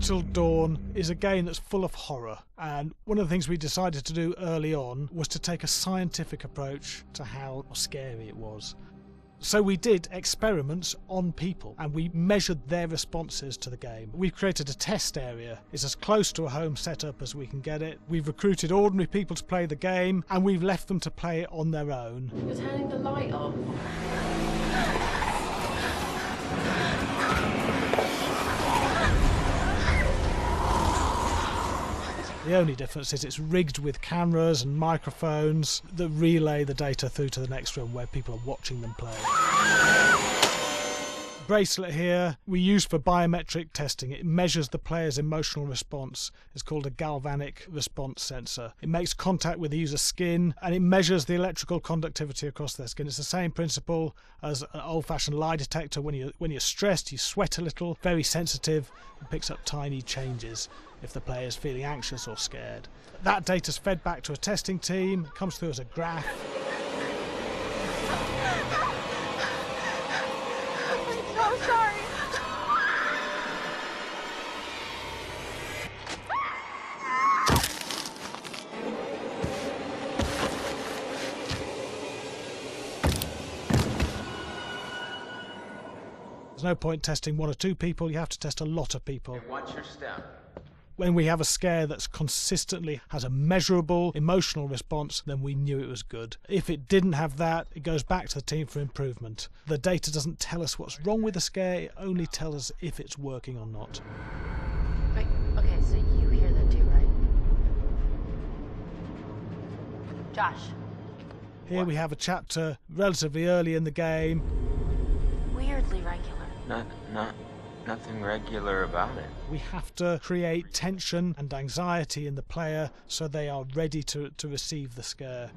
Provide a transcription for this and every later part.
Till Dawn is a game that's full of horror, and one of the things we decided to do early on was to take a scientific approach to how scary it was. So we did experiments on people and we measured their responses to the game. We've created a test area. It's as close to a home setup as we can get it. We've recruited ordinary people to play the game and we've left them to play it on their own. You're turning the light off. The only difference is it's rigged with cameras and microphones that relay the data through to the next room where people are watching them play. Bracelet here we use for biometric testing. It measures the player's emotional response. It's called a galvanic response sensor. It makes contact with the user's skin and it measures the electrical conductivity across their skin. It's the same principle as an old-fashioned lie detector. When you're stressed, you sweat a little, very sensitive, and picks up tiny changes if the player is feeling anxious or scared. That data's fed back to a testing team, it comes through as a graph. I'm sorry. There's no point testing one or two people, you have to test a lot of people. And watch your step. When we have a scare that's consistently has a measurable emotional response, then we knew it was good. If it didn't have that, it goes back to the team for improvement. The data doesn't tell us what's wrong with the scare, it only tells us if it's working or not. Wait, okay, so you hear that too, right? Josh. Here we have a chapter relatively early in the game. Weirdly regular. Nothing regular about it. We have to create tension and anxiety in the player so they are ready to receive the scare.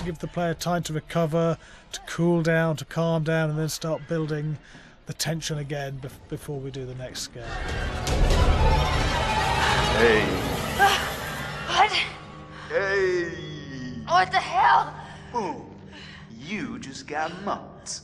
Give the player time to recover, to cool down, to calm down, and then start building the tension again before we do the next scare. Hey. What? Hey. What the hell? Ooh, you just got mugged.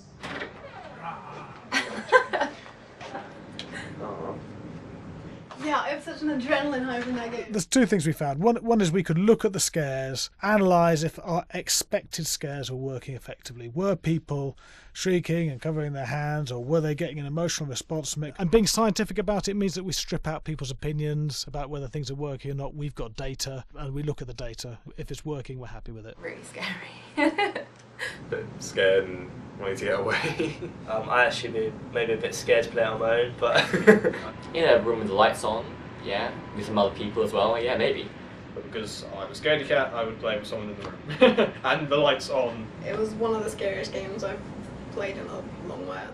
Yeah, I have such an adrenaline high from that game. There's two things we found. One is we could look at the scares, analyse if our expected scares were working effectively. Were people shrieking and covering their hands, or were they getting an emotional response from it? And being scientific about it means that we strip out people's opinions about whether things are working or not. We've got data, and we look at the data. If it's working, we're happy with it. Really scary. Bit scared and wanting to get away. I actually be maybe a bit scared to play it on my own, but In a room with the lights on, yeah, with some other people as well, yeah, maybe. But because I'm a scaredy cat, I would play with someone in the room. And the lights on. It was one of the scariest games I've played in a long while.